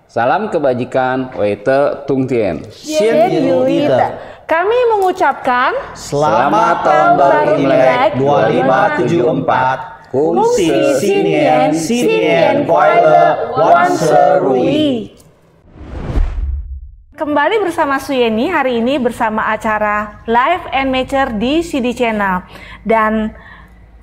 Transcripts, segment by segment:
Salam kebajikan, Weite Tung Tien. Kami mengucapkan Selamat Tahun Baru Imlek 2574. Kungsi Sinien Kuala Wanserui. Kembali bersama Suyeni hari ini bersama acara Live and Nature di CD Channel. Dan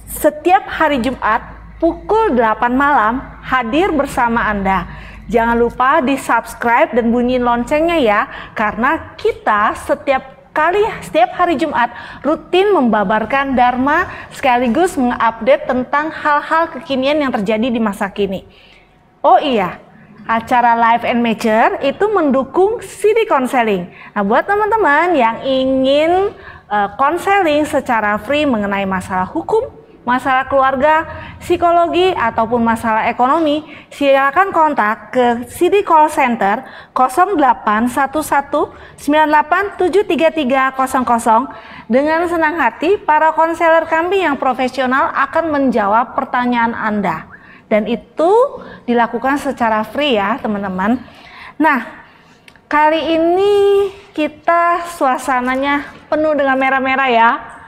setiap hari Jumat pukul 8 malam hadir bersama Anda. Jangan lupa di subscribe dan bunyiin loncengnya ya, karena kita setiap hari Jumat rutin membabarkan Dharma sekaligus mengupdate tentang hal-hal kekinian yang terjadi di masa kini. Oh iya, acara Live and Nature itu mendukung CD Counseling. Nah, buat teman-teman yang ingin konseling secara free mengenai masalah hukum, masalah keluarga, psikologi, ataupun masalah ekonomi, silakan kontak ke CD Call Center 081198733000. Dengan senang hati, para konselor kami yang profesional akan menjawab pertanyaan Anda. Dan itu dilakukan secara free ya teman-teman. Nah, kali ini kita suasananya penuh dengan merah-merah ya.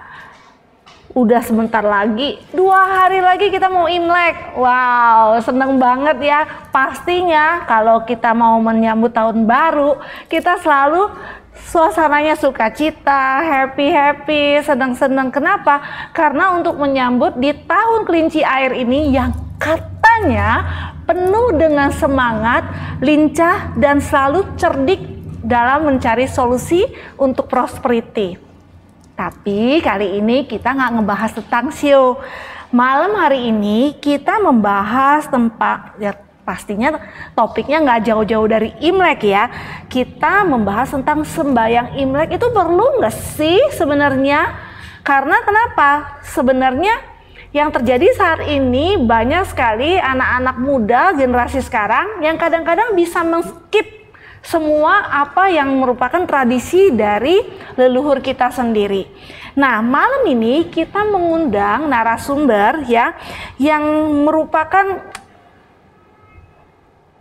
Udah sebentar lagi, 2 hari lagi kita mau Imlek. Wow, seneng banget ya. Pastinya kalau kita mau menyambut tahun baru, kita selalu suasananya sukacita, happy, seneng-seneng. Kenapa? Karena untuk menyambut di tahun kelinci air ini yang katanya penuh dengan semangat, lincah, dan selalu cerdik dalam mencari solusi untuk prosperity. Tapi kali ini kita nggak ngebahas tentang show. Malam hari ini kita membahas tempat, ya pastinya topiknya nggak jauh-jauh dari Imlek ya. Kita membahas tentang sembahyang Imlek itu perlu nggak sih sebenarnya? Karena kenapa? Sebenarnya yang terjadi saat ini banyak sekali anak-anak muda generasi sekarang yang kadang-kadang bisa men-skip semua apa yang merupakan tradisi dari leluhur kita sendiri. Nah, malam ini kita mengundang narasumber ya yang merupakan,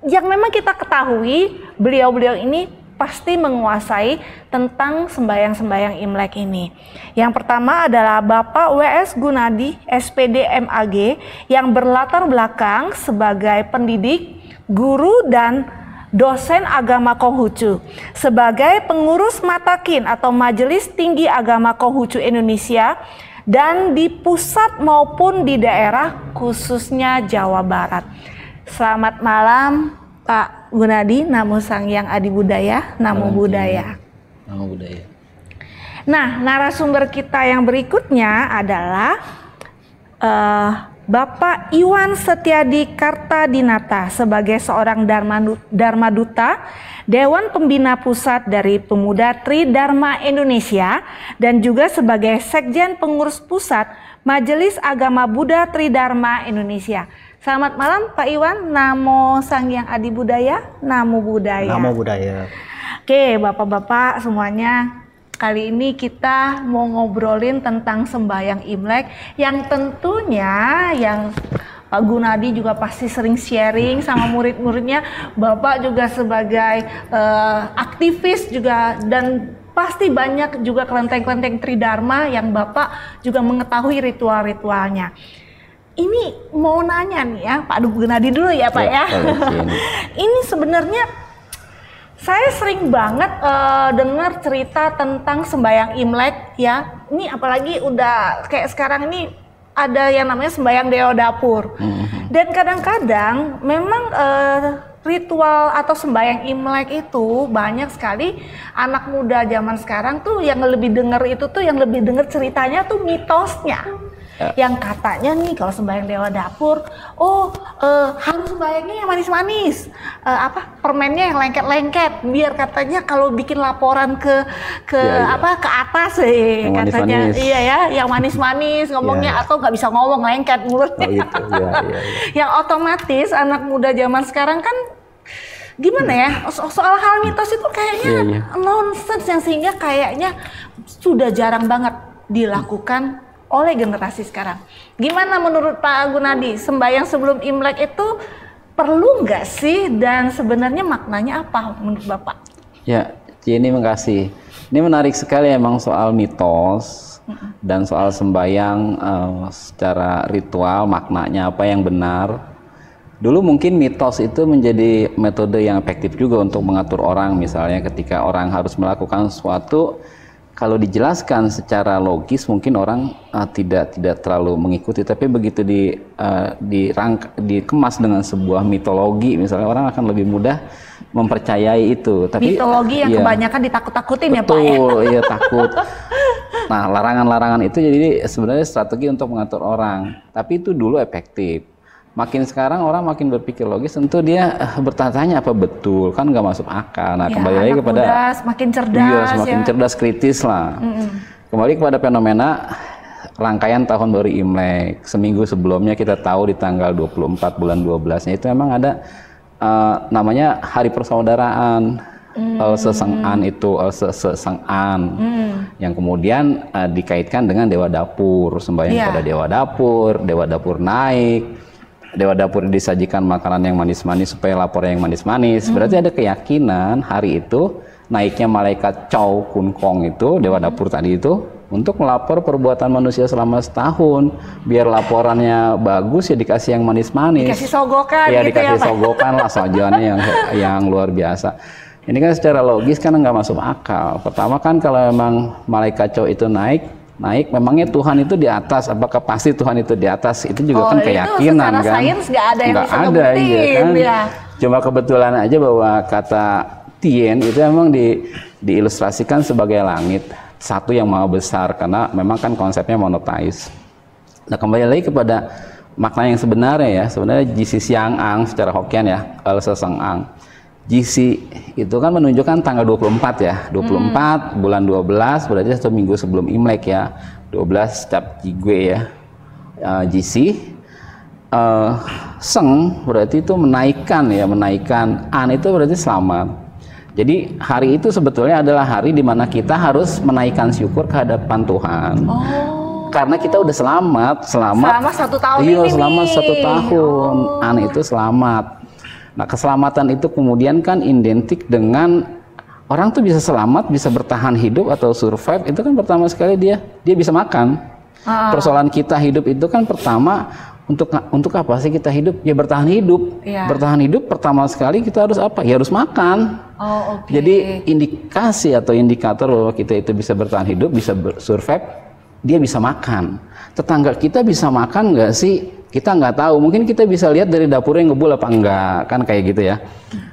yang memang kita ketahui beliau-beliau ini pasti menguasai tentang sembahyang-sembahyang Imlek ini. Yang pertama adalah Bapak W.S. Gunadi, SPD MAG, yang berlatar belakang sebagai pendidik, guru, dan dosen agama Konghucu, sebagai pengurus Matakin atau Majelis Tinggi Agama Konghucu Indonesia, dan di pusat maupun di daerah khususnya Jawa Barat. Selamat malam Pak Gunadi, Namo Sangyang Adi Budaya, Namo Buddhaya. Namo Buddhaya. Nah, narasumber kita yang berikutnya adalah Bapak Iwan Setiadi Kartadinata sebagai seorang Dharma Duta, Dewan Pembina Pusat dari Pemuda Tridharma Indonesia, dan juga sebagai Sekjen Pengurus Pusat Majelis Agama Buddha Tridharma Indonesia. Selamat malam Pak Iwan, Namo Sangyang Adi Budaya, Namo Buddhaya. Namo Buddhaya. Oke, Bapak-bapak semuanya, kali ini kita mau ngobrolin tentang sembahyang Imlek yang tentunya yang Pak Gunadi juga pasti sering sharing sama murid-muridnya. Bapak juga sebagai aktivis juga, dan pasti banyak juga kelenteng-kelenteng Tridharma yang Bapak juga mengetahui ritual-ritualnya. Ini mau nanya nih ya, Pak Gunadi dulu ya Pak ya. Ini sebenarnya saya sering banget dengar cerita tentang sembahyang Imlek ya. Ini apalagi udah kayak sekarang ini ada yang namanya sembahyang Dewa Dapur. Dan kadang-kadang memang ritual atau sembahyang Imlek itu banyak sekali anak muda zaman sekarang tuh yang lebih dengar itu tuh, yang lebih dengar ceritanya tuh mitosnya. Yang katanya nih kalau sembahyang Dewa Dapur, harus sembahyangnya yang manis-manis, permennya yang lengket-lengket, biar katanya kalau bikin laporan ke atas katanya manis. Iya ya, yang manis-manis ngomongnya atau nggak bisa ngomong, lengket mulutnya. Yang otomatis anak muda zaman sekarang kan gimana ya, soal hal mitos itu kayaknya nonsens, yang sehingga kayaknya sudah jarang banget dilakukan oleh generasi sekarang. Gimana menurut Pak Gunadi, sembahyang sebelum Imlek itu perlu nggak sih dan sebenarnya maknanya apa menurut Bapak? Ya, Jenny makasih. Ini menarik sekali emang soal mitos dan soal sembahyang secara ritual, maknanya apa yang benar. Dulu mungkin mitos itu menjadi metode yang efektif juga untuk mengatur orang, misalnya ketika orang harus melakukan sesuatu, kalau dijelaskan secara logis mungkin orang tidak terlalu mengikuti, tapi begitu dikemas dengan sebuah mitologi, misalnya orang akan lebih mudah mempercayai itu. Tapi mitologi yang kebanyakan ditakut-takutin ya Pak ya. Betul, iya takut. Nah, larangan-larangan itu jadi sebenarnya strategi untuk mengatur orang, tapi itu dulu efektif. Makin sekarang orang makin berpikir logis, tentu dia bertanya apa betul, kan nggak masuk akal. Nah, ya, kembali lagi kepada muda, semakin cerdas, iya, semakin cerdas, kritis lah. Kembali kepada fenomena rangkaian tahun baru Imlek. Seminggu sebelumnya kita tahu di tanggal 24 bulan 12-nya itu memang ada namanya Hari Persaudaraan. Seseng'an itu, Seseng'an yang kemudian dikaitkan dengan Dewa Dapur, sembahyang kepada Dewa Dapur naik. Dewa Dapur disajikan makanan yang manis-manis supaya lapornya yang manis-manis. Berarti ada keyakinan hari itu naiknya malaikat Chow Kun Kong itu, Dewa Dapur tadi itu, untuk melapor perbuatan manusia selama setahun. Biar laporannya bagus ya dikasih yang manis-manis. Dikasih sogokan ya, gitu dikasih ya Pak? sogokan lah, sajiannya yang luar biasa. Ini kan secara logis kan nggak masuk akal. Pertama kan kalau memang malaikat Chow itu naik, memangnya Tuhan itu di atas, apakah pasti Tuhan itu di atas? Itu juga kan keyakinan itu kan, sains nggak ada yang bisa ada, iya kan? Ya. Cuma kebetulan aja bahwa kata Tien itu memang diilustrasikan sebagai langit, satu yang maha besar, karena memang kan konsepnya monoteis. Nah, kembali lagi kepada makna yang sebenarnya ya, sebenarnya Jisi Siang Ang secara Hokkien ya, Seseng Ang. Jisi itu kan menunjukkan tanggal 24 ya, 24 bulan 12, berarti 1 minggu sebelum Imlek ya, 12 Cap Jigwe ya. Jisi Seng berarti itu menaikkan ya, menaikkan. An itu berarti selamat. Jadi hari itu sebetulnya adalah hari di mana kita harus menaikkan syukur kehadapan Tuhan. Karena kita udah selamat selama 1 tahun ini. Iya, selama 1 tahun. An itu selamat. Nah, keselamatan itu kemudian kan identik dengan orang tuh bisa selamat, bisa bertahan hidup atau survive. Itu kan pertama sekali dia bisa makan. Persoalan kita hidup itu kan pertama untuk apa sih kita hidup? Ya bertahan hidup. Bertahan hidup pertama sekali kita harus apa? Ya harus makan. Jadi indikasi atau indikator bahwa kita itu bisa bertahan hidup, bisa survive, dia bisa makan. Tetangga kita bisa makan nggak sih? Kita nggak tahu, mungkin kita bisa lihat dari dapurnya ngebul apa enggak, kan kayak gitu ya.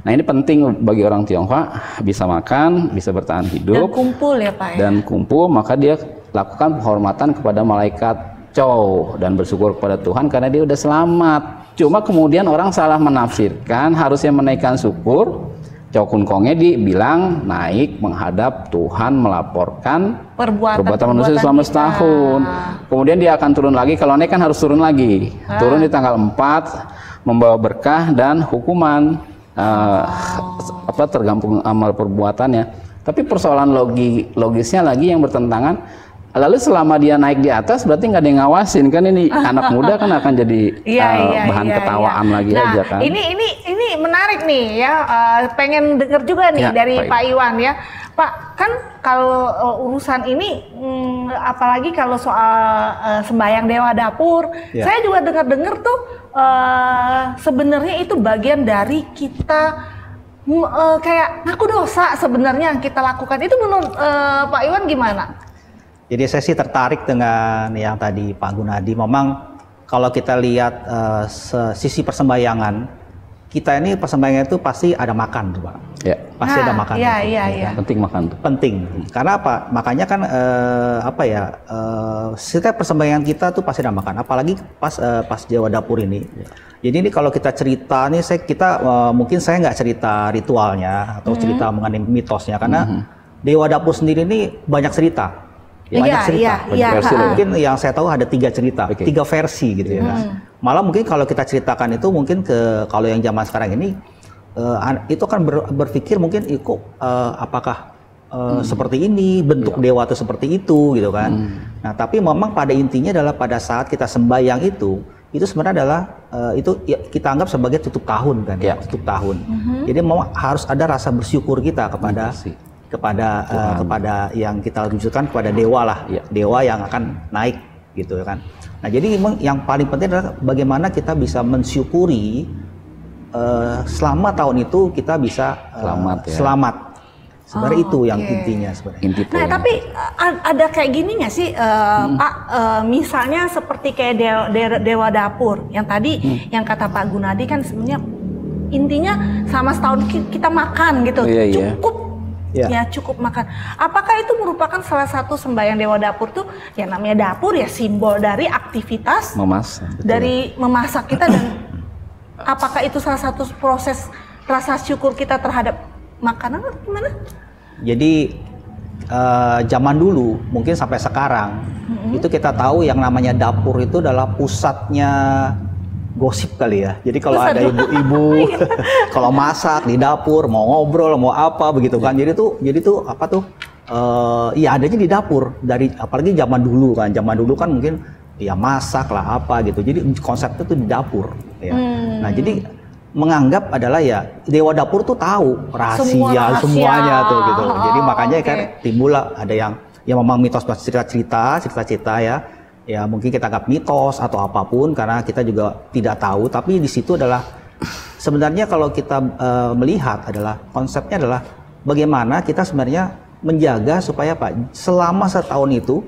Nah, ini penting bagi orang Tionghoa, bisa makan, bisa bertahan hidup. Dan kumpul ya Pak ya? Dan kumpul, maka dia lakukan penghormatan kepada malaikat Chow dan bersyukur kepada Tuhan karena dia udah selamat. Cuma kemudian orang salah menafsirkan, harusnya menaikkan syukur, Chow Kun Kongnya dibilang naik menghadap Tuhan melaporkan perbuatan manusia selama setahun. Kemudian dia akan turun lagi, kalau naik kan harus turun lagi. Turun di tanggal 4 membawa berkah dan hukuman tergantung amal perbuatannya. Tapi persoalan logisnya lagi yang bertentangan. Lalu selama dia naik di atas berarti nggak ada yang ngawasin kan, ini anak muda kan akan jadi bahan ketawaan lagi aja kan. Ini menarik nih ya, pengen denger juga nih dari Pak Iwan ya. Pak, kan kalau urusan ini apalagi kalau soal sembahyang Dewa Dapur, saya juga dengar-dengar tuh sebenarnya itu bagian dari kita kayak ngaku dosa sebenarnya yang kita lakukan. Itu menurut Pak Iwan gimana? Jadi saya sih tertarik dengan yang tadi Pak Gunadi. Memang kalau kita lihat sisi persembahyangan, kita ini persembahyangan itu pasti ada makan tuh Pak. Ya. Pasti ada makan. Iya. Penting makan tuh. Penting. Karena apa? Makanya kan setiap persembahyangan kita tuh pasti ada makan. Apalagi pas Dewa Dapur ini. Jadi ini kalau kita cerita nih, mungkin saya nggak cerita ritualnya atau cerita mengenai mitosnya, karena Dewa Dapur sendiri ini banyak cerita. Banyak cerita. Versi. Mungkin yang saya tahu ada 3 cerita, 3 versi gitu ya. Malah mungkin kalau kita ceritakan itu mungkin kalau yang zaman sekarang ini itu akan berpikir mungkin apakah seperti ini bentuk dewa atau seperti itu gitu kan. Nah, tapi memang pada intinya adalah pada saat kita sembahyang itu itu sebenarnya adalah itu ya, kita anggap sebagai tutup tahun kan, ya, tutup tahun. Jadi memang harus ada rasa bersyukur kita kepada kepada yang kita wujudkan, kepada dewa lah, dewa yang akan naik gitu kan. Nah jadi memang yang paling penting adalah bagaimana kita bisa mensyukuri selama tahun itu kita bisa selamat. Sebenarnya itu yang intinya sebenarnya. Nah tapi ada kayak gini nggak sih Pak, misalnya seperti kayak dewa dapur yang tadi yang kata Pak Gunadi kan sebenarnya intinya sama setahun kita makan gitu, cukup ya cukup makan. Apakah itu merupakan salah satu sembahyang dewa dapur tuh yang namanya dapur ya simbol dari aktivitas memasak, dari memasak kita dan apakah itu salah satu proses rasa syukur kita terhadap makanan atau gimana? Jadi zaman dulu mungkin sampai sekarang itu kita tahu yang namanya dapur itu adalah pusatnya gosip kali ya. Jadi kalau ada ibu-ibu kalau masak di dapur mau ngobrol mau apa begitu kan. Jadi tuh apa tuh ya adanya di dapur dari apalagi zaman dulu kan mungkin ya masak lah apa gitu. Jadi konsepnya tuh di dapur ya. Nah jadi menganggap adalah ya dewa dapur tuh tahu rahasia semuanya tuh gitu. Jadi makanya kan timbul ada yang memang mitos cerita-cerita ya. Ya mungkin kita anggap mitos atau apapun karena kita juga tidak tahu, tapi di situ adalah sebenarnya kalau kita melihat adalah konsepnya adalah bagaimana kita sebenarnya menjaga supaya selama setahun itu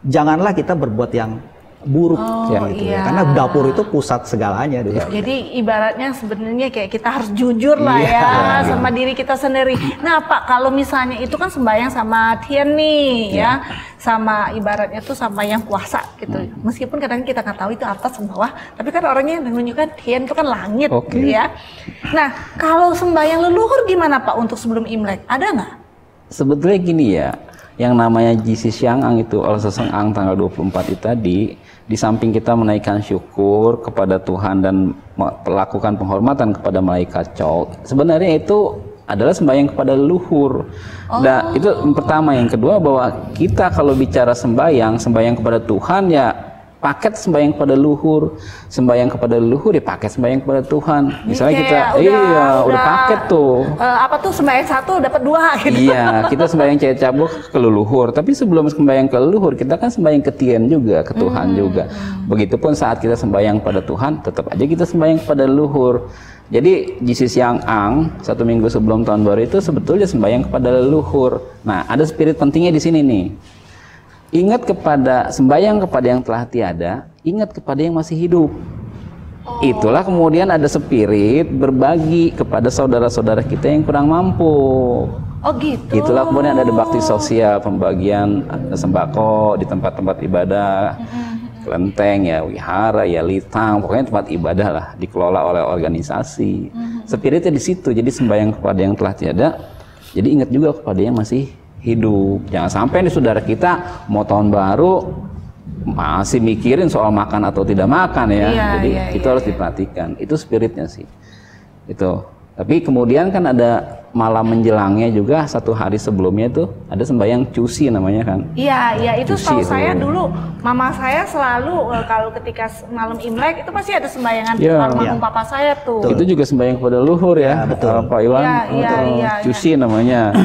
janganlah kita berbuat yang buruk gitu ya. Karena dapur itu pusat segalanya dulu. Jadi ibaratnya sebenarnya kayak kita harus jujur lah sama diri kita sendiri. Nah Pak, kalau misalnya itu kan sembahyang sama Tian nih ya, sama ibaratnya tuh sama yang puasa gitu. Meskipun kadang kita nggak tahu itu atas sama bawah, tapi kan orangnya yang menunjukkan Tian itu kan langit gitu ya. Nah kalau sembahyang leluhur gimana Pak untuk sebelum Imlek? Ada nggak? Sebetulnya gini ya, yang namanya Jisi Siang-ang itu oleh Seseng-ang tanggal 24 itu tadi, di samping kita menaikkan syukur kepada Tuhan dan melakukan penghormatan kepada malaikat Chow, sebenarnya itu adalah sembahyang kepada leluhur. Nah itu yang pertama. Yang kedua bahwa kita kalau bicara sembahyang kepada Tuhan ya paket sembahyang kepada leluhur, sembahyang kepada leluhur ya paket sembahyang kepada Tuhan. Misalnya kita udah paket tuh. Apa tuh sembahyang satu dapat dua gitu. Iya, kita sembahyang cabut ke leluhur, tapi sebelum sembahyang ke leluhur kita kan sembahyang ke Tien juga, ke Tuhan juga. Begitupun saat kita sembahyang pada Tuhan, tetap aja kita sembahyang kepada leluhur. Jadi Jisi Siang-ang 1 minggu sebelum tahun baru itu sebetulnya sembahyang kepada leluhur. Nah, ada spirit pentingnya di sini nih. Ingat kepada sembahyang kepada yang telah tiada, ingat kepada yang masih hidup. Itulah kemudian ada spirit berbagi kepada saudara-saudara kita yang kurang mampu. Oh gitu. Itulah kemudian ada bakti sosial, pembagian sembako di tempat-tempat ibadah, kelenteng ya, wihara ya, litang, pokoknya tempat ibadah lah dikelola oleh organisasi. Spiritnya di situ. Jadi sembahyang kepada yang telah tiada. Jadi ingat juga kepada yang masih hidup. Jangan sampai nih saudara kita mau tahun baru masih mikirin soal makan atau tidak makan ya. Jadi itu harus diperhatikan. Itu spiritnya sih. Itu. Tapi kemudian kan ada malam menjelangnya juga, 1 hari sebelumnya itu ada sembahyang cusi namanya kan. Iya, itu setahu saya dulu mama saya selalu kalau ketika malam Imlek itu pasti ada sembayangan almarhum papa saya tuh. Itu juga sembahyang kepada leluhur ya, Pak Iwan. Cusi namanya.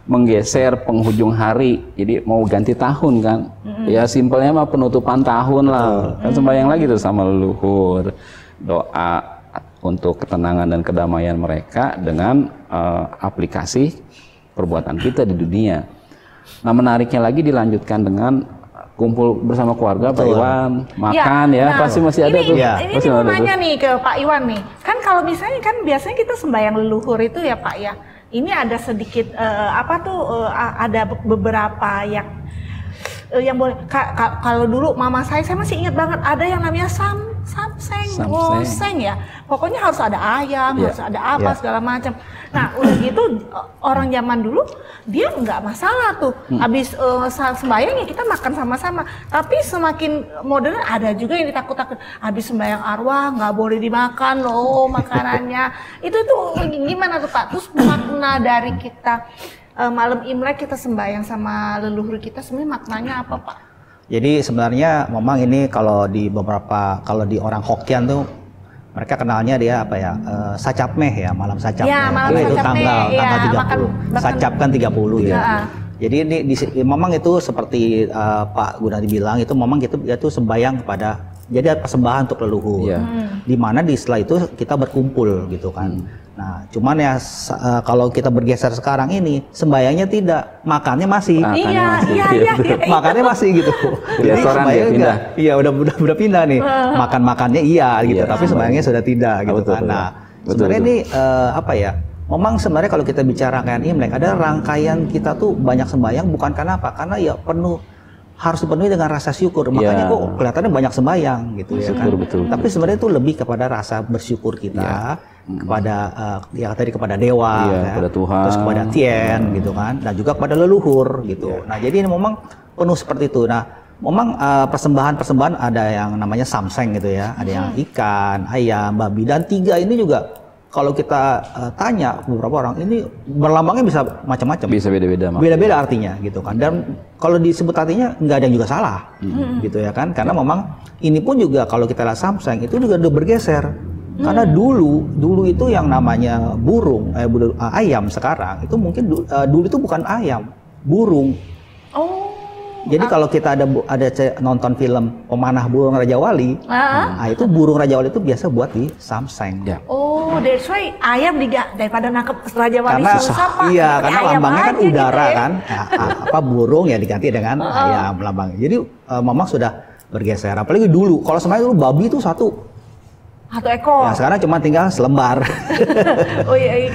Menggeser penghujung hari, jadi mau ganti tahun kan, ya simpelnya mah penutupan tahun lah, kan sembahyang lagi tuh sama leluhur, doa untuk ketenangan dan kedamaian mereka dengan aplikasi perbuatan kita di dunia. Nah menariknya lagi dilanjutkan dengan kumpul bersama keluarga, Pak Iwan, makan pasti masih ada tuh. Ini mau nanya nih ke Pak Iwan nih, kan kalau misalnya kan biasanya kita sembahyang leluhur itu ya Pak ya. Ini ada sedikit ada beberapa yang boleh kalau dulu mama saya masih ingat banget ada yang namanya samseng, woseng ya. Pokoknya harus ada ayam, harus ada apa segala macam. Nah, udah gitu orang zaman dulu dia nggak masalah tuh. Habis sembahyang ya kita makan sama-sama. Tapi semakin modern ada juga yang ditakut-takut. Habis sembahyang arwah nggak boleh dimakan loh makanannya. Itu tuh gimana tuh Pak? Terus makna dari kita malam Imlek kita sembahyang sama leluhur kita sebenarnya maknanya apa Pak? Jadi sebenarnya memang ini kalau di orang Hokkien tuh mereka kenalnya dia apa ya? Sacapmeh ya, malam sacapmeh. Ya, malam itu tanggal ya, 30. Sacap kan 30 ya. Jadi ini memang itu seperti Pak Gunadi bilang itu memang itu sembahyang kepada, jadi persembahan untuk leluhur. Di mana setelah itu kita berkumpul gitu kan. Nah, cuman ya kalau kita bergeser sekarang ini sembahyangnya tidak, makannya masih. Iya. Makannya masih gitu. Jadi sembahyang pindah. Iya, udah pindah nih. Makannya iya gitu, tapi sembahyangnya sudah tidak gitu kan. Nah, sebenarnya ini apa ya? Memang sebenarnya kalau kita bicara rangkaian Imlek, ada rangkaian kita tuh banyak sembahyang bukan karena apa? Karena ya harus dipenuhi dengan rasa syukur. Makanya kok kelihatannya banyak sembahyang gitu ya kan. Betul. Tapi sebenarnya itu lebih kepada rasa bersyukur kita kepada kepada dewa, kepada Tuhan, terus kepada Tien gitu kan, dan juga kepada leluhur gitu. Nah, jadi ini memang penuh seperti itu. Nah, memang persembahan ada yang namanya samseng gitu ya, ada yang ikan, ayam, babi, dan 3 ini juga kalau kita tanya beberapa orang, ini berlambangnya bisa macam-macam. Bisa beda-beda. Beda-beda artinya gitu kan. Dan kalau disebut artinya nggak ada yang juga salah, gitu ya kan. Karena memang ini pun juga kalau kita lihat samseng itu juga udah bergeser. Karena dulu itu yang namanya burung, ayam sekarang itu mungkin dulu itu bukan ayam, burung. Jadi kalau kita ada nonton film Pemanah Burung Raja Wali, nah itu burung Raja Wali itu biasa buat di samseng. Oh, that's why ayam daripada nangkep Raja Wali susah, Pak. Iya, karena lambangnya kan udara kan. Nah, burung ya diganti dengan ayam lambang. Jadi memang sudah bergeser. Apalagi dulu, kalau semuanya dulu babi itu satu ekor. Ya, sekarang cuma tinggal selembar.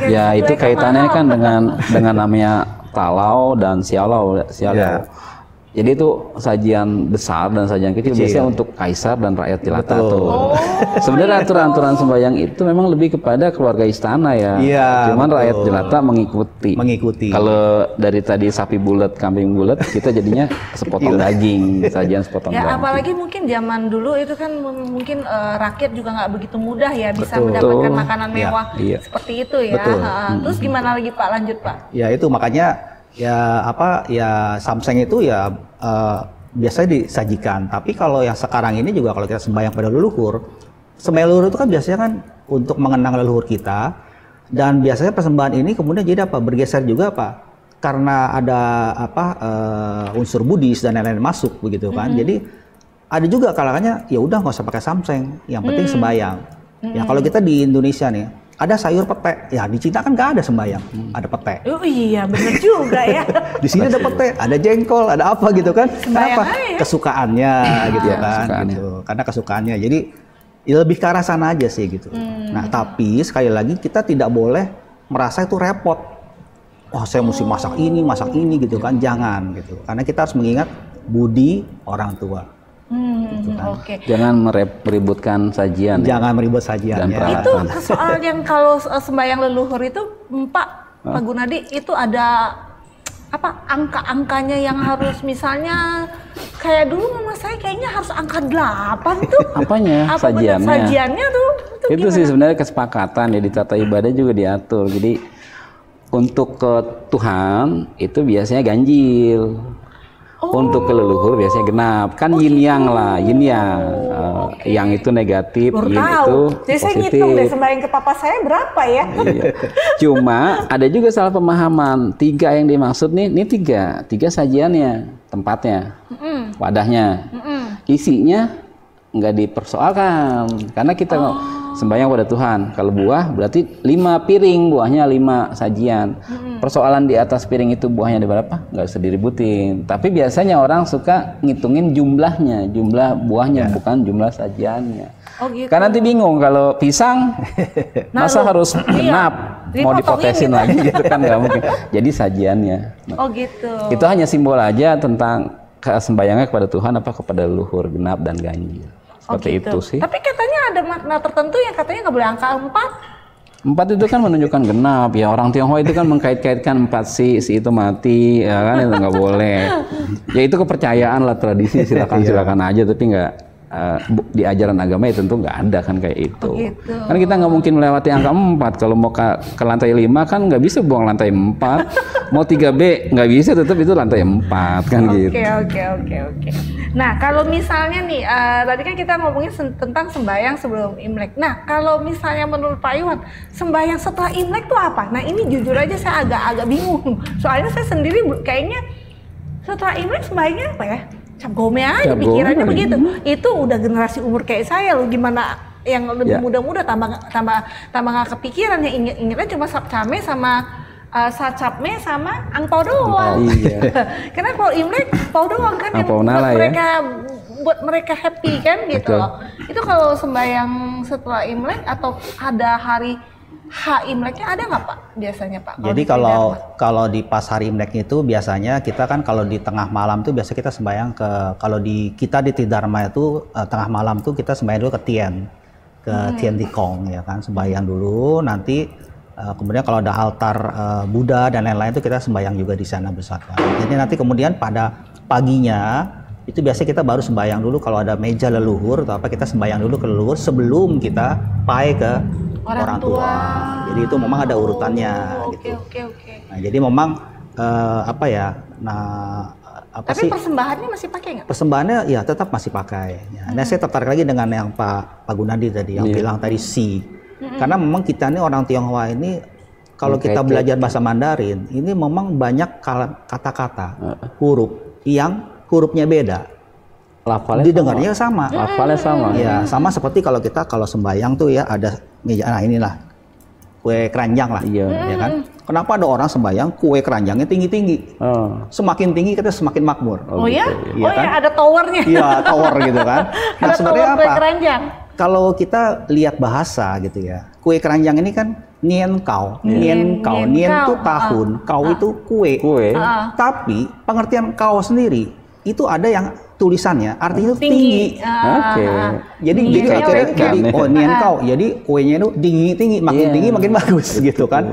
Ya, itu kaitannya kan dengan namanya talau dan sialau. Jadi itu sajian besar dan sajian kecil biasanya untuk kaisar dan rakyat jelata tuh. Sebenarnya aturan-aturan sembahyang itu memang lebih kepada keluarga istana ya. Cuman rakyat jelata mengikuti. Kalau dari tadi sapi bulat, kambing bulat, kita jadinya sepotong daging, sajian sepotong daging. Apalagi mungkin zaman dulu itu kan mungkin rakyat juga nggak begitu mudah ya bisa mendapatkan makanan mewah seperti itu ya. Terus gimana lagi Pak, lanjut Pak? Ya itu makanya samseng itu biasanya disajikan. Tapi kalau yang sekarang ini juga kalau kita sembahyang pada leluhur itu kan biasanya kan untuk mengenang leluhur kita, dan biasanya persembahan ini kemudian jadi bergeser juga karena ada unsur Buddhis dan lain-lain masuk begitu kan. Jadi ada juga kalangannya ya udah nggak usah pakai samseng, yang penting sembahyang. Ya kalau kita di Indonesia nih ada sayur pete, ya di Cina kan nggak ada sembahyang, ada pete. Oh iya, bener juga ya. Di sini ada pete, ada jengkol, ada apa gitu kan? Kenapa? Kesukaannya gitu kan, gitu. Karena kesukaannya. Jadi ya lebih ke arah sana aja sih gitu. Nah tapi sekali lagi kita tidak boleh merasa itu repot. Oh saya mesti masak ini gitu kan, jangan gitu. Karena kita harus mengingat budi orang tua. Gitu kan. Jangan meributkan sajian. Jangan meribut sajian. Itu soal yang kalau sembahyang leluhur itu Pak Gunadi itu ada angka-angkanya yang harus misalnya kayak dulu mama saya kayaknya harus angka 8 tuh. Apanya? Sajiannya tuh. Itu sih sebenarnya kesepakatan ya, di tata ibadah juga diatur. Jadi untuk ke Tuhan itu biasanya ganjil. Untuk ke leluhur biasanya genap. Kan yin yang lah, yin yang. Yang itu negatif, yin itu jadi positif. Saya ngitung deh sembahyang ke papa saya berapa ya. Cuma ada juga salah pemahaman. 3 yang dimaksud nih, ini 3 sajiannya, tempatnya, wadahnya, isinya nggak dipersoalkan. Karena kita sembahyang pada Tuhan. Kalau buah berarti 5 piring, buahnya 5 sajian. Persoalan di atas piring itu buahnya ada berapa? Nggak usah diributin. Tapi biasanya orang suka ngitungin jumlahnya, jumlah buahnya, bukan jumlah sajiannya. Gitu. Karena nanti bingung kalau pisang masa harus genap, mau dipotesin gitu lagi gitu kan nggak mungkin. Jadi sajiannya. Gitu. Itu hanya simbol aja tentang sembayangnya kepada Tuhan apa kepada leluhur, genap dan ganjil. Seperti itu sih. Tapi katanya ada makna tertentu yang katanya nggak boleh angka 4. 4 itu kan menunjukkan genap ya, orang Tionghoa itu kan mengkait-kaitkan 4 si itu mati ya kan, itu nggak boleh. Ya itu kepercayaan lah, tradisi, silakan aja, tapi di ajaran agama ya tentu nggak ada kan kayak itu. Gitu. Kan kita nggak mungkin melewati angka 4. Kalau mau ke lantai 5 kan nggak bisa buang lantai 4. Mau 3B nggak bisa, tetap itu lantai 4 kan gitu. Oke. Nah, kalau misalnya nih, tadi kan kita ngomongin tentang sembahyang sebelum Imlek. Nah, kalau misalnya menurut Pak Iwan, sembahyang setelah Imlek itu apa? Nah, ini jujur aja saya agak bingung. Soalnya saya sendiri kayaknya setelah Imlek sembahyangnya apa ya? Cap gome aja pikirannya begitu. Itu udah generasi umur kayak saya loh, gimana yang lebih muda-muda tambah nggak kepikiran, ya ingetnya cuma sapcame sama sacapme sama angpau doang. Iya. Karena kalau Imlek angpau doang kan yang buat mereka happy kan gitu loh. Itu kalau sembahyang setelah Imlek atau ada hari H Imleknya ada nggak Pak biasanya Pak? Jadi kalau di pas hari Imlek itu biasanya kita kan kalau di tengah malam tuh biasa kita sembahyang kalau kita di Tridharma itu tengah malam tuh kita sembahyang dulu ke Tien Tikong ya kan, sembahyang dulu, nanti kemudian kalau ada altar Buddha dan lain-lain itu kita sembahyang juga di sana bersama. Jadi nanti kemudian pada paginya itu biasanya kita baru sembahyang dulu kalau ada meja leluhur atau apa, kita sembahyang dulu ke leluhur sebelum kita pae ke orang tua. Jadi itu memang ada urutannya gitu. Oke. Nah, jadi memang Tapi persembahannya masih pakai nggak? Persembahannya ya tetap masih pakai. Ya. Nah, saya tertarik lagi dengan yang Pak Gunadi tadi yang bilang tadi si. Karena memang kita ini orang Tionghoa ini kalau kita belajar bahasa Mandarin ini memang banyak kata-kata huruf yang hurufnya beda. Didengarnya sama. Lafalnya sama. Ya, sama seperti kalau kita sembahyang tuh ya ada meja, nah inilah kue keranjang lah, ya kan? Kenapa ada orang sembahyang kue keranjangnya tinggi-tinggi? Semakin tinggi kita semakin makmur. Gitu. Kan? Ya ada towernya. Iya, tower gitu kan. Nah, sebenarnya apa? Kue keranjang. Kalau kita lihat bahasa gitu ya, kue keranjang ini kan nien kau, nien itu tahun, kau itu kue. Tapi pengertian kau sendiri itu ada yang tulisannya artinya itu tinggi. Jadi nien kau. Jadi kuenya itu tinggi, makin tinggi makin bagus gitu kan.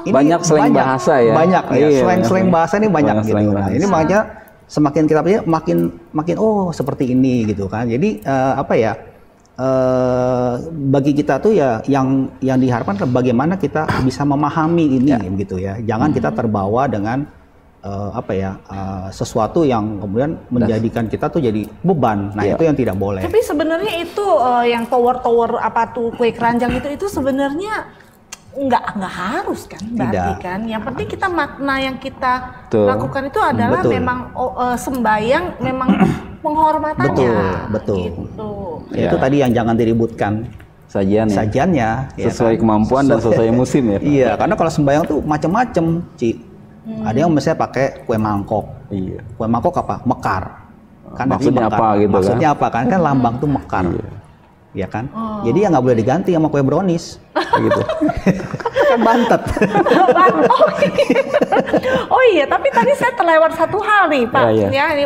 Ini banyak slang bahasa ya. Banyak ya. Slang bahasa ini banyak gitu. Nah, ini makanya semakin kita punya makin seperti ini gitu kan. Jadi bagi kita tuh ya yang diharapkan bagaimana kita bisa memahami ini gitu ya. Jangan kita terbawa dengan sesuatu yang kemudian menjadikan kita tuh jadi beban. Nah, itu yang tidak boleh. Tapi sebenarnya itu yang tower kue keranjang itu sebenarnya nggak harus kan, berarti kan. Yang penting kita makna yang kita lakukan itu adalah memang sembahyang, memang penghormatannya. Betul. Gitu. Itu tadi yang jangan diributkan. Sajiannya sesuai kemampuan dan sesuai musim ya Pak. Iya, karena kalau sembahyang tuh macam-macam, Ci. Ada yang misalnya pakai kue mangkok. Kue mangkok apa? Mekar. Kan maksudnya apa gitu kan? Maksudnya apa kan? Kan lambang tuh mekar. Ya kan? Jadi ya nggak boleh diganti sama kue brownies. Gitu. Kan bantet. Oh iya, tapi tadi saya terlewat satu hal nih Pak. Ya ini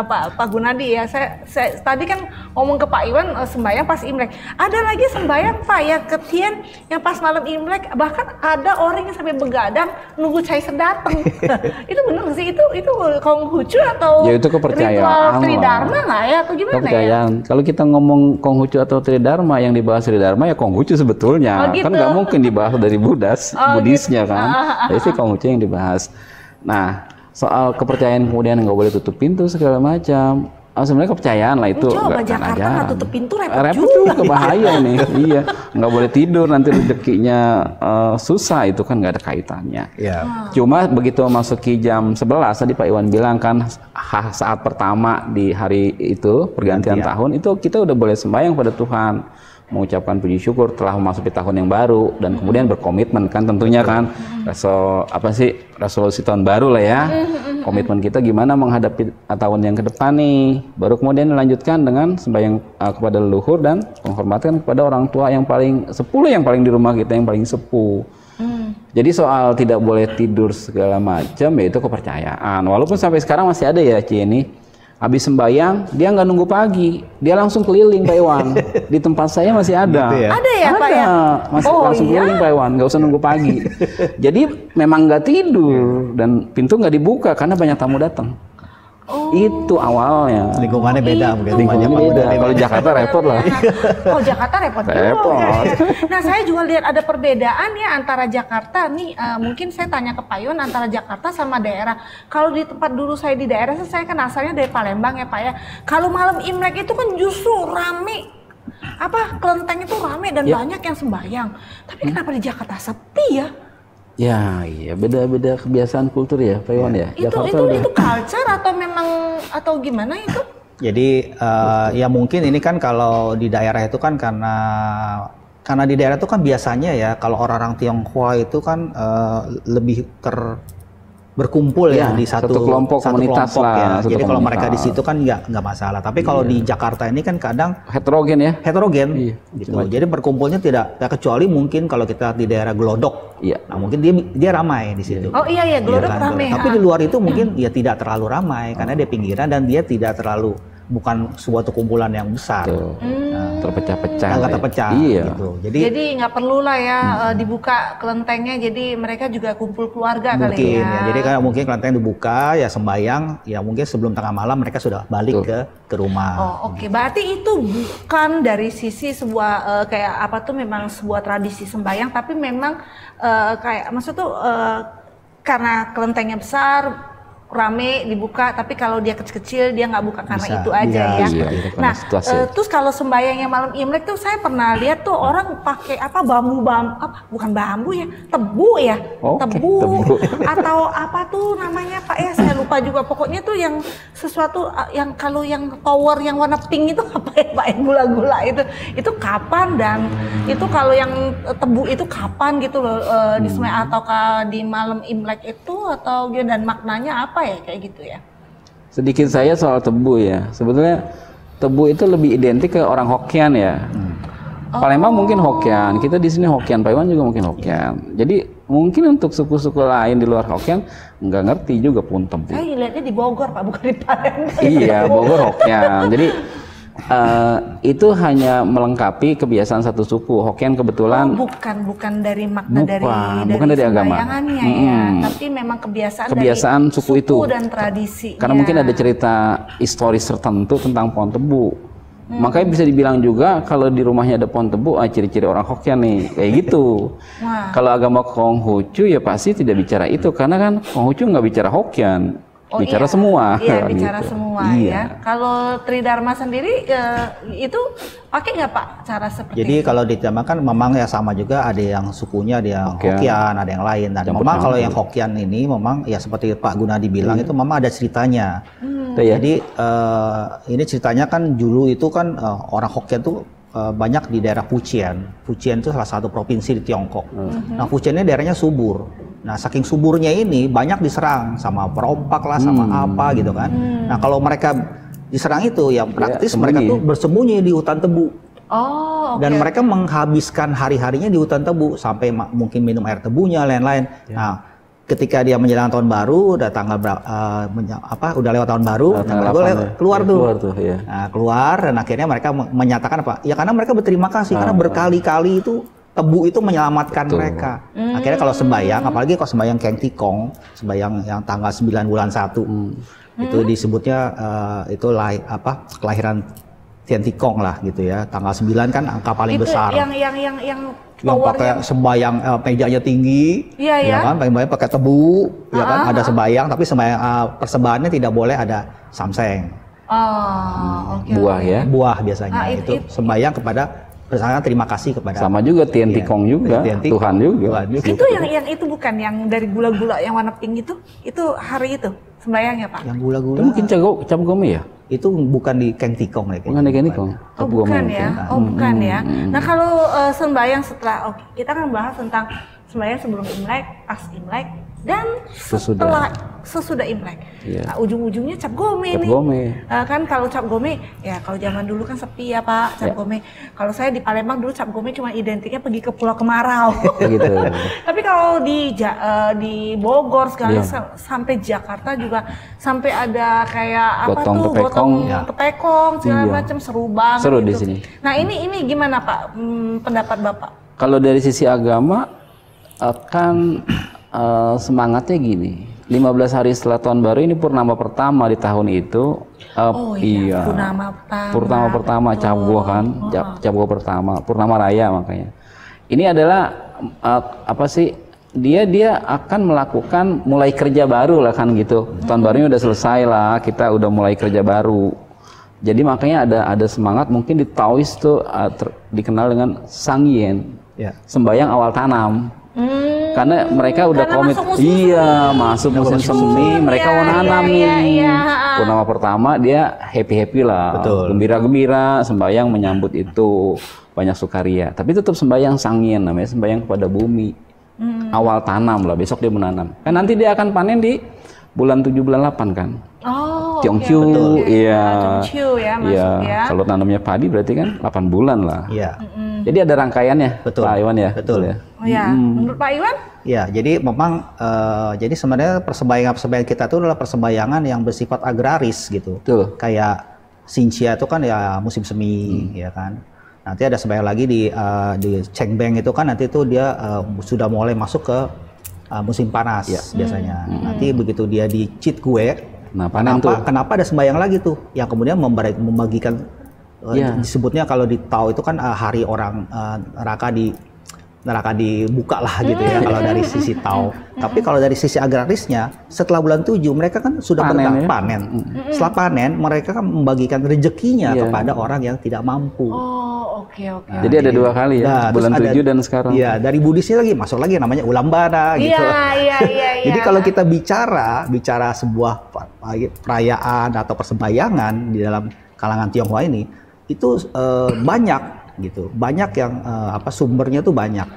Pak Gunadi ya. Saya tadi kan ngomong ke Pak Iwan sembahyang pas Imlek. Ada lagi sembahyang Pak ya ke Tien yang pas malam Imlek, bahkan ada orang yang sampai begadang nunggu Caesar datang. Itu benar sih? Itu Konghucu atau ya itu kepercayaan ritual Tridharma nggak ya atau gimana kepercayaan. Kalau kita ngomong Konghucu atau Tridharma, yang dibahas Tridharma ya Konghucu sebetulnya. Gitu. Kan nggak mungkin dibahas dari Buddhisnya kan. Jadi sih Konghucu yang dibahas. Nah, soal kepercayaan kemudian nggak boleh tutup pintu segala macam. Sebenarnya kepercayaan lah itu. Coba Jakarta nggak tutup pintu repot juga bahaya nih. Iya, nggak boleh tidur nanti rezekinya susah, itu kan nggak ada kaitannya. Cuma begitu masuki jam 11 tadi Pak Iwan bilang kan saat pertama di hari itu pergantian tahun itu kita udah boleh sembahyang pada Tuhan, mengucapkan puji syukur telah memasuki tahun yang baru dan kemudian berkomitmen kan tentunya kan resolusi tahun baru lah ya. Komitmen kita gimana menghadapi tahun yang ke depan nih. Baru kemudian dilanjutkan dengan sembahyang kepada leluhur dan penghormatan kepada orang tua yang paling di rumah kita yang paling sepuh. Jadi soal tidak boleh tidur segala macam ya itu kepercayaan. Walaupun sampai sekarang masih ada ya Ci ini. Habis sembahyang, dia nggak nunggu pagi, dia langsung keliling Pak Iwan. Di tempat saya masih ada. Gitu ya? Ada ya Pak ya? Masih langsung keliling Pak Iwan, nggak usah nunggu pagi. Jadi memang nggak tidur dan pintu nggak dibuka karena banyak tamu datang. Itu awalnya. Lingkungannya beda mungkin. Lingkungannya beda. Kalau Jakarta repot lah. Oh, Jakarta repot juga. Repot. Nah, saya juga lihat ada perbedaan ya antara Jakarta nih. Mungkin saya tanya ke Pak Yon antara Jakarta sama daerah. Kalau di tempat dulu saya di daerah, saya kan asalnya dari Palembang ya Pak ya. Kalau malam Imlek itu kan justru rame. Kelenteng itu rame dan banyak yang sembahyang. Tapi kenapa di Jakarta sepi ya? Ya, iya beda-beda kebiasaan kultur ya, Pak Iwan ya. Itu culture atau memang atau gimana itu? Jadi ya mungkin ini kan kalau di daerah itu kan karena di daerah itu kan biasanya ya kalau orang-orang Tionghoa itu kan lebih berkumpul ya di satu kelompok komunitas lah. Ya. Jadi kalau mereka di situ kan nggak masalah. Tapi kalau di Jakarta ini kan kadang heterogen ya. Heterogen Iya, gitu. Jadi berkumpulnya tidak kecuali mungkin kalau kita di daerah Glodok. Iya. Nah, mungkin dia ramai di situ. Oh iya Glodok kan? ramai. Tapi di luar itu mungkin ya tidak terlalu ramai karena dia pinggiran dan dia tidak terlalu bukan suatu kumpulan yang besar. Terpecah-pecah. Nggak terpecah iya. gitu. Jadi nggak perlu lah ya dibuka kelentengnya, jadi mereka juga kumpul keluarga mungkin, kali ya. Jadi kalau mungkin kelenteng dibuka ya sembayang, ya mungkin sebelum tengah malam mereka sudah balik ke rumah. Oh oke. Berarti itu bukan dari sisi sebuah kayak apa tuh memang sebuah tradisi sembayang, tapi memang kayak maksud tuh karena kelentengnya besar rame dibuka, tapi kalau dia kecil-kecil dia nggak buka karena itu aja ya. Iya, nah, terus kalau sembayangnya malam Imlek tuh saya pernah lihat tuh orang pakai bukan bambu ya, tebu ya, tebu atau apa tuh namanya Pak ya, saya lupa juga. Pokoknya tuh yang sesuatu yang kalau yang tower yang warna pink itu apa ya Pak, yang gula-gula itu kapan, dan itu kalau yang tebu itu kapan gitu loh di semai ataukah di malam Imlek itu atau dan maknanya apa ya kayak gitu ya? Sedikit saya soal tebu ya. Sebetulnya tebu itu lebih identik ke orang Hokkien ya. Palembang mungkin Hokkien, kita di sini Hokkien, Pak Iwan juga mungkin Hokkien. Jadi mungkin untuk suku-suku lain di luar Hokkien nggak ngerti juga pun tebu. Saya lihatnya di Bogor Pak, bukan di Palembang. Iya, Bogor Hokkien. Jadi itu hanya melengkapi kebiasaan satu suku. Hokkien kebetulan bukan dari makna bukan dari agama ya, tapi memang kebiasaan dari suku itu dan tradisi. Karena mungkin ada cerita historis tertentu tentang pohon tebu. Makanya bisa dibilang juga kalau di rumahnya ada pohon tebu, ciri-ciri orang Hokkien nih kayak gitu. Kalau agama Konghucu ya pasti tidak bicara itu, karena kan Konghucu nggak bicara Hokkien. Bicara semua. Iya, bicara gitu. semua Iya. ya. Kalau Tridharma sendiri itu pakai nggak Pak cara seperti Jadi itu? kalau di Tridharma kan memang ya sama juga, ada yang sukunya, ada yang Hokkien, ada yang lain. Dan memang kalau yang Hokkien ini memang ya seperti Pak Gunadi bilang itu memang ada ceritanya. Jadi ini ceritanya kan dulu itu kan orang Hokkien tuh banyak di daerah Fujian. Fujian itu salah satu provinsi di Tiongkok. Nah, Fujian ini daerahnya subur. Nah, saking suburnya ini banyak diserang sama perompak lah, sama apa gitu kan. Nah, kalau mereka diserang itu ya praktis mereka tuh bersembunyi di hutan tebu. Dan mereka menghabiskan hari-harinya di hutan tebu sampai mungkin minum air tebunya lain-lain. Nah, ketika dia menjelang tahun baru, udah tanggal udah lewat tahun baru, keluar tuh. Nah, keluar dan akhirnya mereka menyatakan apa? Ya karena mereka berterima kasih karena berkali-kali itu tebu itu menyelamatkan mereka. Akhirnya kalau sembayang, apalagi kalau sembayang Keng Tikong, sembayang yang tanggal 9 bulan 1. Itu disebutnya itu kelahiran Tian Tikong lah gitu ya. Tanggal 9 kan angka paling besar. Yang pakai sembayang mejanya tinggi, ya kan, paling pakai tebu, ya kan, ada sembayang, tapi sembayang persembahannya tidak boleh ada samseng. Buah ya, buah biasanya itu sembayang kepada bersama terima kasih kepada. Sama juga Tian Tikong juga, Tuhan juga. Itu yang itu bukan yang dari gula-gula yang warna pink itu hari itu sembayangnya Pak. Yang gula-gula. Itu mungkin cap gome ya? Itu bukan di Keng Tikong ya. Bukan di Keng Tikong. Bukan ya. Bukan ya. Nah, kalau sembayang setelah kita kan bahas tentang sembayang sebelum Imlek, pas Imlek, dan sesudah Imlek. Nah, ujung-ujungnya cap gome nih. Kan kalau cap gome ya kalau zaman dulu kan sepi ya Pak, cap gome. Kalau saya di Palembang dulu cap gome cuma identiknya pergi ke Pulau Kemarau. Gitu. Tapi kalau di Bogor sekali sampai Jakarta juga sampai ada kayak gotong tepekong segala macam, seru banget. Seru di sini. Nah, ini gimana Pak pendapat Bapak? Kalau dari sisi agama kan semangatnya gini, 15 hari setelah tahun baru ini purnama pertama di tahun itu. Iya. Purnama pertama Cap Gua kan, Cap Gua pertama, purnama raya makanya. Ini adalah apa sih? Dia akan melakukan mulai kerja baru lah kan gitu. Tahun barunya udah selesai lah, kita udah mulai kerja baru. Jadi makanya ada semangat, mungkin di Taois tuh dikenal dengan Sangyen, sembahyang awal tanam. Karena mereka udah komit, masuk musim semi, mereka mau nanam nih. Purnama pertama dia happy lah, gembira-gembira, sembahyang menyambut itu, banyak sukaria. Tapi tetap sembahyang Sangyen, namanya sembahyang kepada bumi. Awal tanam lah, besok dia menanam. Kan nanti dia akan panen di bulan 7 bulan 8 kan. Tiongqiu, iya. Kalau tanamnya padi berarti kan 8 bulan lah. Iya. Jadi ada rangkaiannya, Pak Iwan ya. Betul ya. Menurut Pak Iwan? Ya, jadi memang jadi sebenarnya persembayangan kita itu adalah persembayangan yang bersifat agraris gitu. Betul. Kayak Xinjia itu kan ya musim semi, ya kan. Nanti ada sembahyang lagi di Cengbeng itu kan nanti itu dia sudah mulai masuk ke musim panas biasanya. Nanti begitu dia di Chitgue, kenapa ada sembahyang lagi tuh yang kemudian membagikan disebutnya kalau di Tao itu kan hari orang neraka dibuka lah gitu ya kalau dari sisi Tao. Tapi kalau dari sisi agrarisnya setelah bulan 7 mereka kan sudah panen. Setelah panen mereka kan membagikan rezekinya kepada orang yang tidak mampu. Oke. Jadi ada 2 kali ya, bulan 7 dan sekarang. Iya, dari Buddhisnya lagi masuk lagi namanya ulambana gitu. Iya. Jadi kalau kita bicara sebuah perayaan atau persembayangan di dalam kalangan Tionghoa ini itu banyak gitu. Banyak yang sumbernya tuh banyak.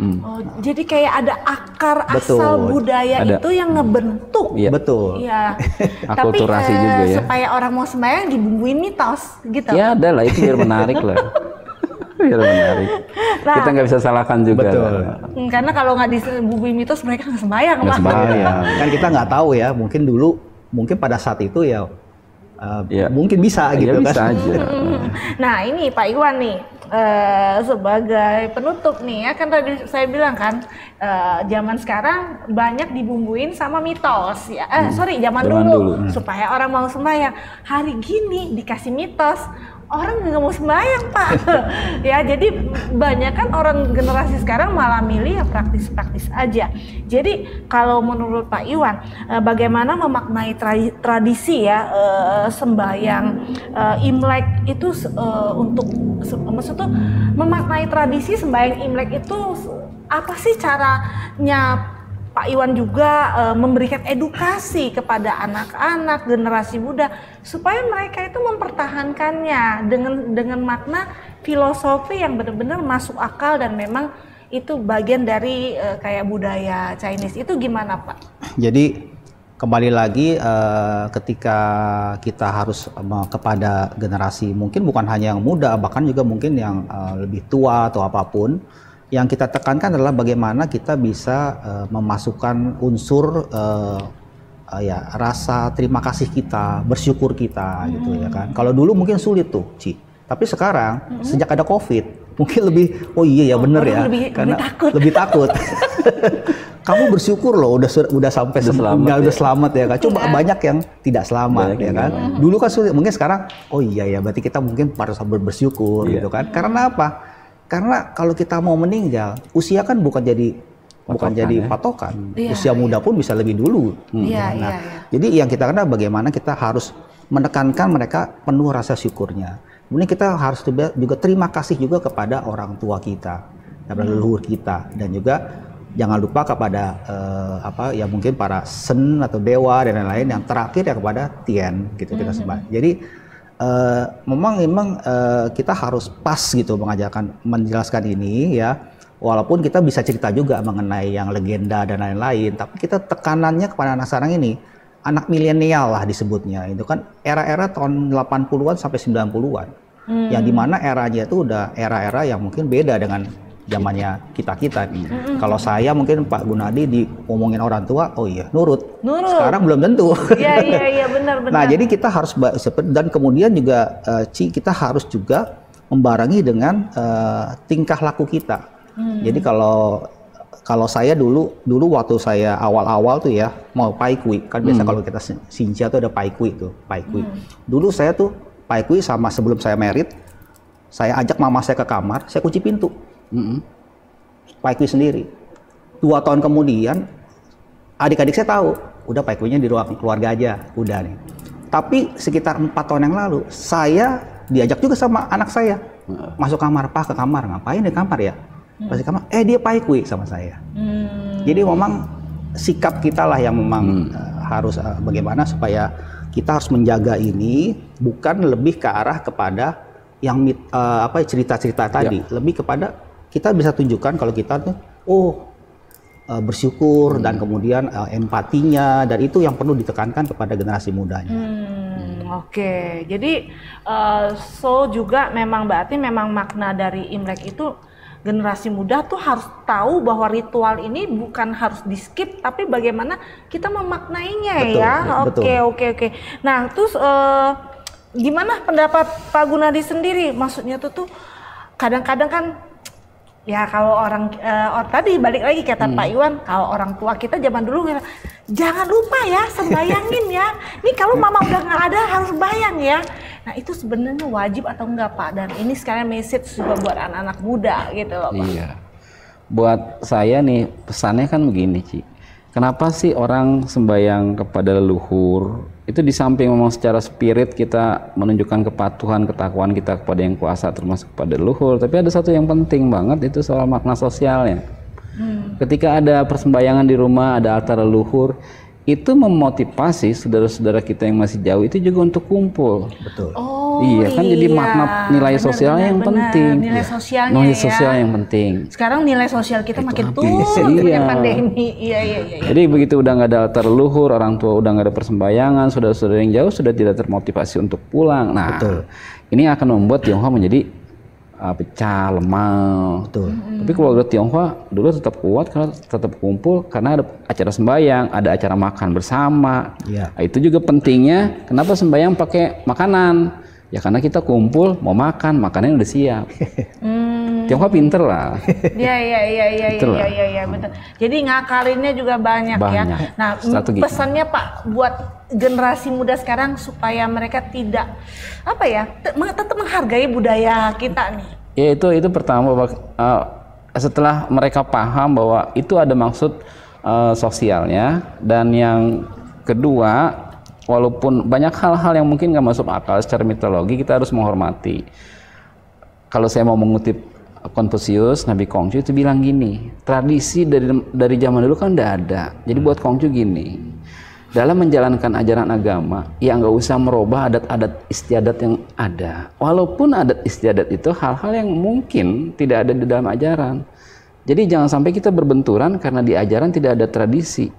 Jadi kayak ada akar asal budaya itu yang ngebentuk. Betul. Iya. Akulturasi juga ya. Supaya orang mau sembahyang dibumbuin mitos gitu. Ya ada lah, itu biar menarik lah. Biar menarik. Nah, kita nggak bisa salahkan juga. Betul. Karena kalau nggak dibumbui mitos mereka nggak sembahyang. Kan kita nggak tahu ya. Mungkin pada saat itu mungkin bisa gitu kan. Bisa aja. Nah ini Pak Iwan nih sebagai penutup nih ya, kan tadi saya bilang kan zaman sekarang banyak dibumbuin sama mitos ya. Zaman dulu supaya orang mau sembahyang. Hari gini dikasih mitos, orang nggak mau sembahyang Pak. Ya jadi banyak kan orang generasi sekarang malah milih yang praktis-praktis aja. Jadi kalau menurut Pak Iwan bagaimana memaknai tradisi ya sembahyang Imlek itu maksudnya memaknai tradisi sembahyang Imlek itu apa sih caranya Pak Iwan juga memberikan edukasi kepada anak-anak generasi muda supaya mereka itu mempertahankannya dengan makna filosofi yang benar-benar masuk akal dan memang itu bagian dari kayak budaya Chinese. Itu gimana Pak? Jadi kembali lagi ketika kita harus kepada generasi mungkin bukan hanya yang muda, bahkan juga mungkin yang lebih tua atau apapun, yang kita tekankan adalah bagaimana kita bisa memasukkan unsur rasa terima kasih kita, bersyukur kita gitu ya kan. Kalau dulu mungkin sulit tuh, Ci. Tapi sekarang sejak ada Covid, mungkin lebih bener ya. Karena lebih takut. Kamu bersyukur loh udah sampai udah selamat ya kan. Coba banyak yang tidak selamat ya kan. Dulu kan sulit, mungkin sekarang berarti kita mungkin harus bersyukur gitu kan. Karena apa? Karena kalau kita mau meninggal, usia kan bukan jadi patokan. Usia muda pun bisa lebih dulu. Jadi yang kita kena bagaimana kita harus menekankan mereka penuh rasa syukurnya. Kemudian kita harus juga terima kasih juga kepada orang tua kita, kepada leluhur kita, dan juga jangan lupa kepada mungkin para sen atau dewa dan lain-lain. Yang terakhir ya kepada Tien gitu kita sembah. Jadi memang kita harus pas gitu menjelaskan ini ya, walaupun kita bisa cerita juga mengenai yang legenda dan lain-lain, tapi kita tekanannya kepada anak sekarang ini, anak milenial lah disebutnya, itu kan era-era tahun 80-an sampai 90-an, yang dimana eranya itu udah era-era yang mungkin beda dengan zamannya kita nih. Kalau saya mungkin Pak Gunadi diomongin orang tua, nurut. Sekarang belum tentu. Iya benar. Nah jadi kita harus dan kemudian juga kita harus juga membarengi dengan tingkah laku kita. Jadi kalau kalau saya dulu waktu saya awal-awal tuh ya mau paikui kan biasa kalau kita Xinjia tuh ada paikui. Dulu saya tuh paikui sama sebelum saya married, saya ajak mama saya ke kamar, saya kunci pintu. Paikui sendiri. 2 tahun kemudian adik-adik saya tahu, udah paikuinya di ruang keluarga aja, udah nih. Tapi sekitar 4 tahun yang lalu saya diajak juga sama anak saya masuk kamar, Pak ke kamar, ngapain di kamar ya? Pasti kamar, dia paikui sama saya. Jadi memang sikap kita lah yang memang harus bagaimana supaya kita harus menjaga ini, bukan lebih ke arah kepada yang cerita-cerita tadi, lebih kepada kita bisa tunjukkan kalau kita tuh bersyukur dan kemudian empatinya, dan itu yang perlu ditekankan kepada generasi mudanya. Oke, jadi juga memang berarti memang makna dari Imlek itu generasi muda tuh harus tahu bahwa ritual ini bukan harus di skip, tapi bagaimana kita memaknainya. Betul, ya. Oke. Nah, terus gimana pendapat Pak Gunadi sendiri? Maksudnya tuh kadang-kadang kan ya kalau orang tadi balik lagi kata Pak Iwan, kalau orang tua kita zaman dulu jangan lupa ya sembayangin ya. Ini kalau mama udah nggak ada harus bayang ya. Nah itu sebenarnya wajib atau enggak Pak? Dan ini sekarang message juga buat anak-anak muda gitu loh Pak. Iya. Buat saya nih pesannya kan begini Ci. Kenapa sih orang sembayang kepada leluhur? Itu di samping memang secara spirit kita menunjukkan kepatuhan, ketakwaan kita kepada yang kuasa termasuk kepada leluhur. Tapi ada satu yang penting banget, itu soal makna sosialnya. Ketika ada persembayangan di rumah, ada altar leluhur, itu memotivasi saudara-saudara kita yang masih jauh itu juga untuk kumpul. Betul. Iya kan, jadi makna nilai sosialnya yang penting. Nilai sosialnya nilai sosial yang penting. Sekarang nilai sosial kita makin turun iya. Pandemi. Iya. Jadi begitu udah nggak ada altar leluhur, orang tua udah nggak ada persembayangan, saudara-saudara yang jauh sudah tidak termotivasi untuk pulang. Nah, ini akan membuat Tionghoa menjadi pecah, lemah. Betul. Tapi keluarga Tionghoa dulu tetap kuat karena tetap kumpul karena ada acara sembahyang, ada acara makan bersama. Nah, itu juga pentingnya kenapa sembahyang pakai makanan. Ya karena kita kumpul mau makan, makanannya udah siap. Tionghoa pinter lah. Iya betul. Jadi ngakalinnya juga banyak ya. Nah, pesannya Pak buat generasi muda sekarang supaya mereka tidak tetap menghargai budaya kita nih. Ya itu pertama setelah mereka paham bahwa itu ada maksud sosialnya, dan yang kedua, walaupun banyak hal-hal yang mungkin nggak masuk akal secara mitologi, kita harus menghormati. Kalau saya mau mengutip Konfusius, Nabi Kongcu itu bilang gini, tradisi dari zaman dulu kan udah ada. Jadi buat Kongcu gini, dalam menjalankan ajaran agama, ya nggak usah merubah adat-adat istiadat yang ada. Walaupun adat istiadat itu hal-hal yang mungkin tidak ada di dalam ajaran. Jadi jangan sampai kita berbenturan karena di ajaran tidak ada tradisi.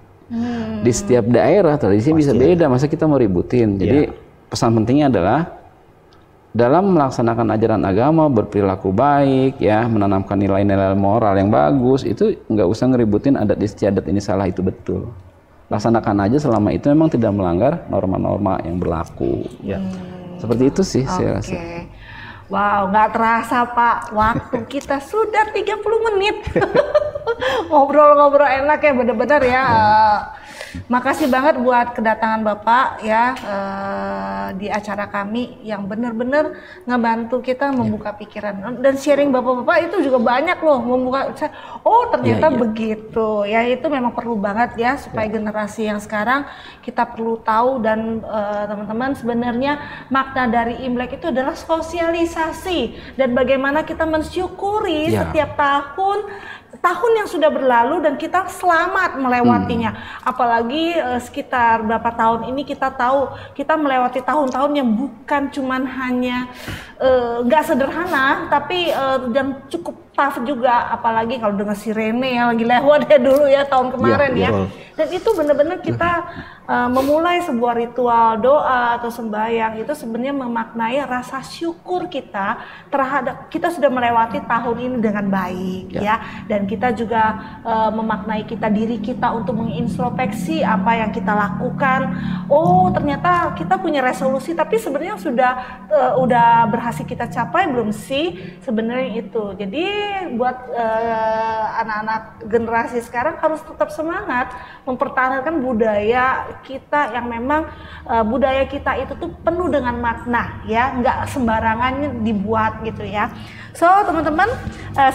Di setiap daerah tradisi bisa beda, masa kita mau ributin. Jadi pesan pentingnya adalah dalam melaksanakan ajaran agama, berperilaku baik, ya, menanamkan nilai-nilai moral yang bagus, itu nggak usah ngeributin adat istiadat ini salah itu betul. Laksanakan aja selama itu memang tidak melanggar norma-norma yang berlaku. Seperti itu sih saya rasa. Wow, nggak terasa Pak, waktu kita sudah 30 menit. Ngobrol-ngobrol enak ya, bener-bener ya. Makasih banget buat kedatangan Bapak ya di acara kami yang benar-benar ngebantu kita membuka pikiran, dan sharing Bapak-bapak itu juga banyak loh membuka. Ternyata begitu ya, itu memang perlu banget ya supaya generasi yang sekarang kita perlu tahu. Dan teman-teman, sebenarnya makna dari Imlek itu adalah sosialisasi dan bagaimana kita mensyukuri setiap tahun yang sudah berlalu dan kita selamat melewatinya. Apalagi sekitar berapa tahun ini kita tahu kita melewati tahun-tahun yang bukan cuman hanya nggak sederhana, tapi dan cukup tough juga, apalagi kalau dengan sirene yang lagi lewat ya dulu ya tahun kemarin ya. Dan itu benar-benar kita memulai sebuah ritual doa atau sembahyang itu sebenarnya memaknai rasa syukur kita terhadap kita sudah melewati tahun ini dengan baik ya. Dan kita juga memaknai diri kita untuk mengintrospeksi apa yang kita lakukan. Ternyata kita punya resolusi, tapi sebenarnya udah berhasil kita capai belum sih? Sebenarnya itu. Jadi buat anak-anak generasi sekarang harus tetap semangat mempertahankan budaya kita yang memang budaya kita itu tuh penuh dengan makna ya, nggak sembarangan dibuat gitu ya. So teman-teman,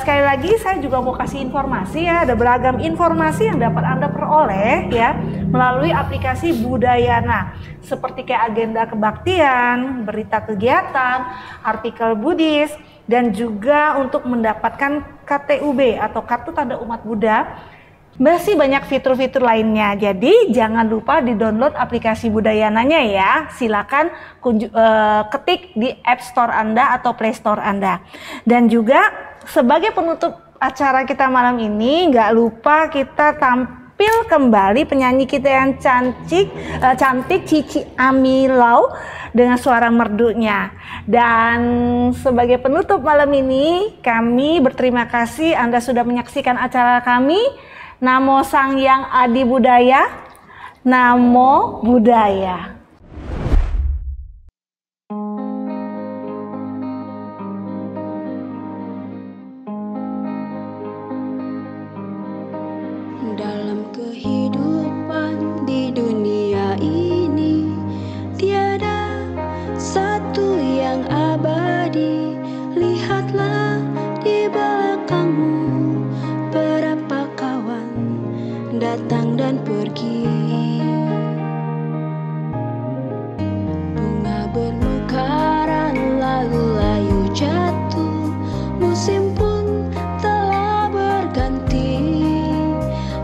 sekali lagi saya juga mau kasih informasi ya, ada beragam informasi yang dapat Anda peroleh ya melalui aplikasi Budayana, seperti kayak agenda kebaktian, berita kegiatan, artikel Buddhis, dan juga untuk mendapatkan KTUB atau Kartu Tanda Umat Buddha. Masih banyak fitur-fitur lainnya, jadi jangan lupa di-download aplikasi Budayananya ya. Silakan ketik di App Store Anda atau Play Store Anda. Dan juga sebagai penutup acara kita malam ini, nggak lupa kita tampil kembali penyanyi kita yang cantik Cici Amilau dengan suara merdunya. Dan sebagai penutup malam ini, kami berterima kasih Anda sudah menyaksikan acara kami. Namo Sang Hyang Adi Budaya, Namo Buddhaya. Dalam kehidupan di dunia ini tiada satu yang abadi. Lihatlah di belakangmu berapa kawan datang dan pergi. Bunga bermekaran lalu layu jatuh, musim pun telah berganti.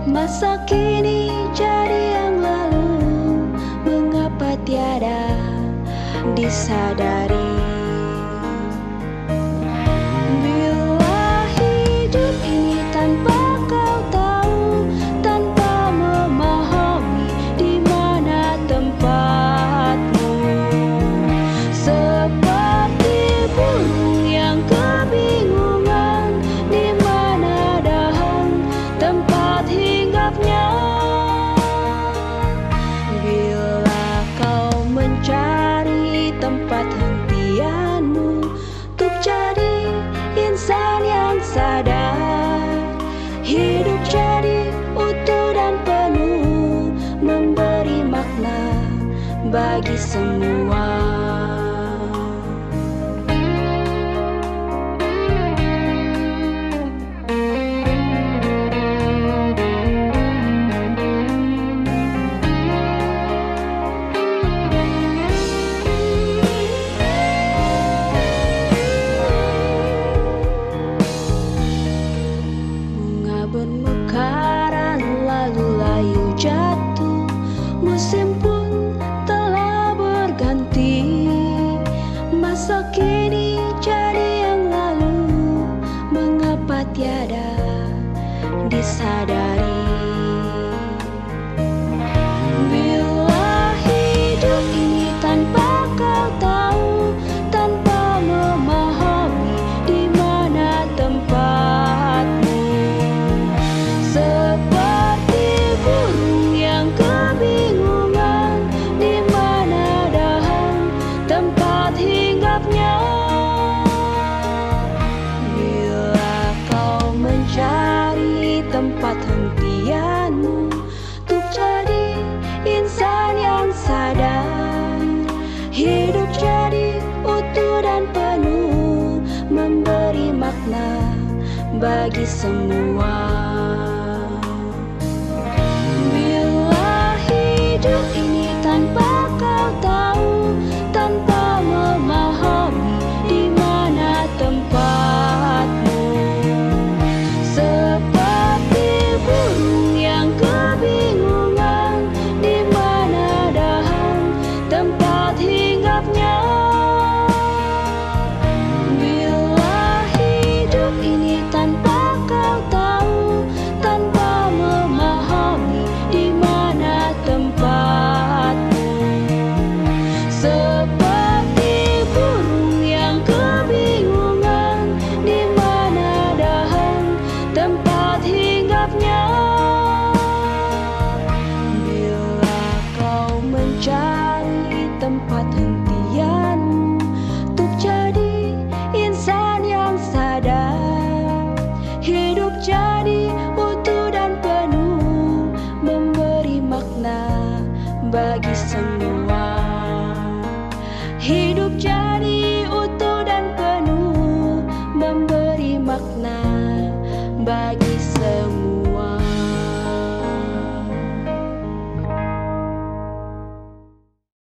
Masa kini jadi yang lalu, mengapa tiada disadari? Bila hidup ini tanpa kau tahu, tanpa memahami di mana tempatmu, seperti burung yang kebingungan di mana dahan tempat hinggapnya. Bila kau mencari tempat hentianmu untuk jadi insan yang sadar, hidup jadi utuh dan penuh, memberi makna bagi semua. Bermekaran lalu layu jatuh, musim pun telah berganti. Masa kini jadi yang lalu, mengapa tiada disadari? Bila hidup ini tanpa kau tahu, tanpa memahami di mana tempatmu, seperti burung yang kebingungan di mana dahan tempat hinggapnya. Bila kau mencari tempat hentianmu untuk jadi insan yang sadar, hidup jadi utuh dan penuh, memberi makna bagi semua.